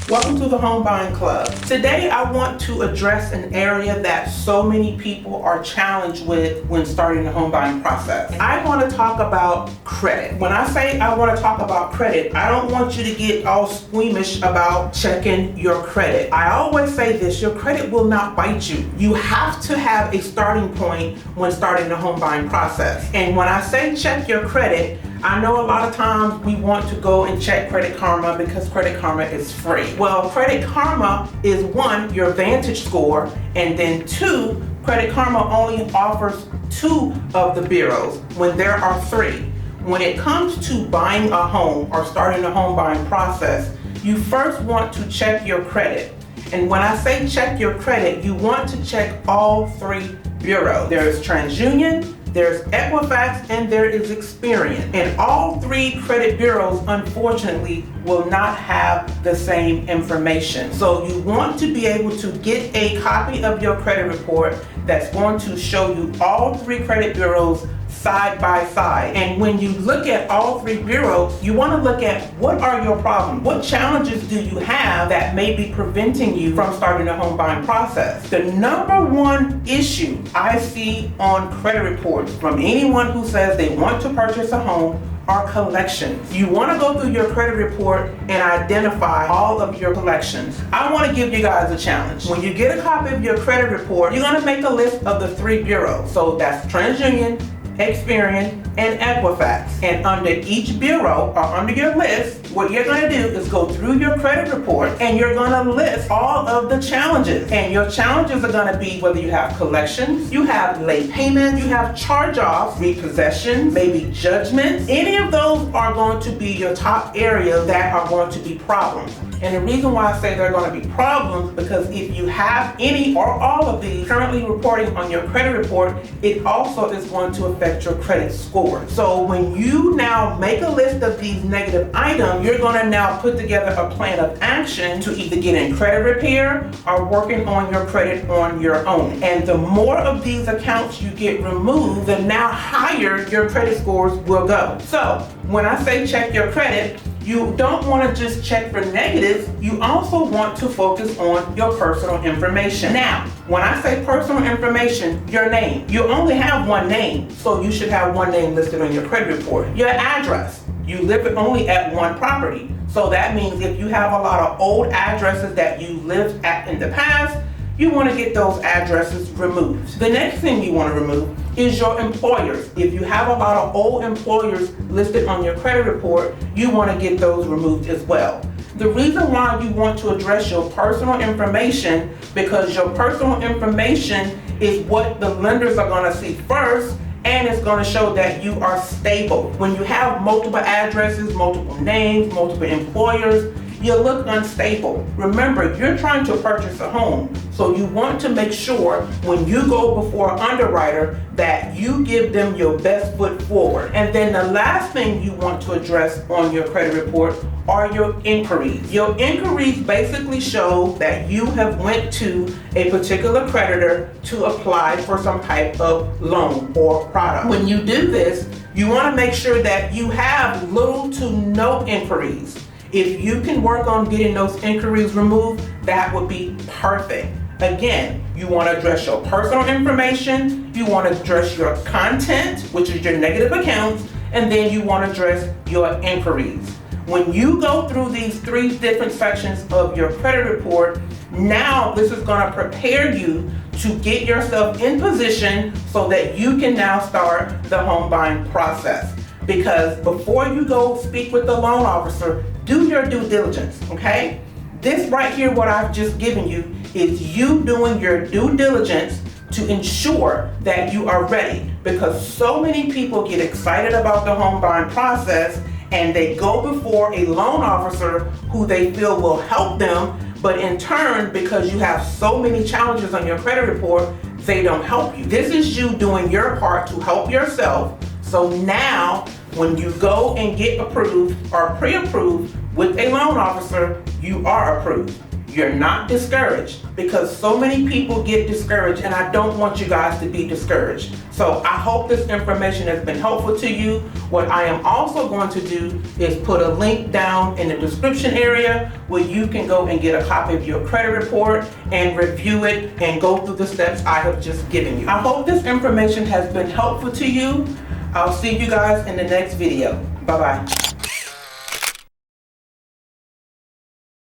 Welcome to the Home Buying Club. Today I want to address an area that so many people are challenged with when starting the home buying process. I want to talk about credit. When I say I want to talk about credit, I don't want you to get all squeamish about checking your credit. I always say this, your credit will not bite you. You have to have a starting point when starting the home buying process. And when I say check your credit, I know a lot of times we want to go and check Credit Karma because Credit Karma is free. Well, Credit Karma is one, your Vantage score, and then two, Credit Karma only offers two of the bureaus when there are three. When it comes to buying a home or starting the home buying process, you first want to check your credit. And when I say check your credit, you want to check all three bureaus. There is TransUnion, there's Equifax, and there is Experian. And all three credit bureaus, unfortunately, will not have the same information. So you want to be able to get a copy of your credit report that's going to show you all three credit bureaus side by side. And when you look at all three bureaus, you want to look at what are your problems? What challenges do you have that may be preventing you from starting the home buying process? The number one issue I see on credit reports from anyone who says they want to purchase a home are collections. You want to go through your credit report and identify all of your collections. I want to give you guys a challenge. When you get a copy of your credit report, you're going to make a list of the three bureaus. So that's TransUnion, Experian, and Equifax. And under each bureau or under your list, what you're going to do is go through your credit report and you're going to list all of the challenges. And your challenges are going to be whether you have collections, you have late payments, you have charge-offs, repossessions, maybe judgments. Any of those are going to be your top areas that are going to be problems. And the reason why I say they're going to be problems because if you have any or all of these currently reporting on your credit report, it also is going to affect your credit score. So when you now make a list of these negative items, you're going to now put together a plan of action to either get in credit repair or working on your credit on your own. And the more of these accounts you get removed, the now higher your credit scores will go. So when I say check your credit, you don't want to just check for negatives, you also want to focus on your personal information. Now, when I say personal information, your name, you only have one name, so you should have one name listed on your credit report. Your address, you live only at one property. So that means if you have a lot of old addresses that you lived at in the past, you want to get those addresses removed. The next thing you want to remove is your employers. If you have a lot of old employers listed on your credit report, you want to get those removed as well. The reason why you want to address your personal information, because your personal information is what the lenders are going to see first, and it's going to show that you are stable. When you have multiple addresses, multiple names, multiple employers, you look unstable. Remember, you're trying to purchase a home, so you want to make sure when you go before an underwriter that you give them your best foot forward. And then the last thing you want to address on your credit report are your inquiries. Your inquiries basically show that you have went to a particular creditor to apply for some type of loan or product. When you do this, you want to make sure that you have little to no inquiries. If you can work on getting those inquiries removed, that would be perfect. Again, you want to address your personal information, you want to address your content, which is your negative accounts, and then you want to address your inquiries. When you go through these three different sections of your credit report, now this is going to prepare you to get yourself in position so that you can now start the home buying process. Because before you go speak with the loan officer, do your due diligence, okay? This right here, what I've just given you, is you doing your due diligence to ensure that you are ready. Because so many people get excited about the home buying process and they go before a loan officer who they feel will help them, but in turn, because you have so many challenges on your credit report, they don't help you. This is you doing your part to help yourself. So now, when you go and get approved or pre-approved with a loan officer, you are approved. You're not discouraged, because so many people get discouraged, and I don't want you guys to be discouraged. So I hope this information has been helpful to you. What I am also going to do is put a link down in the description area where you can go and get a copy of your credit report and review it and go through the steps I have just given you. I hope this information has been helpful to you. I'll see you guys in the next video. Bye-bye.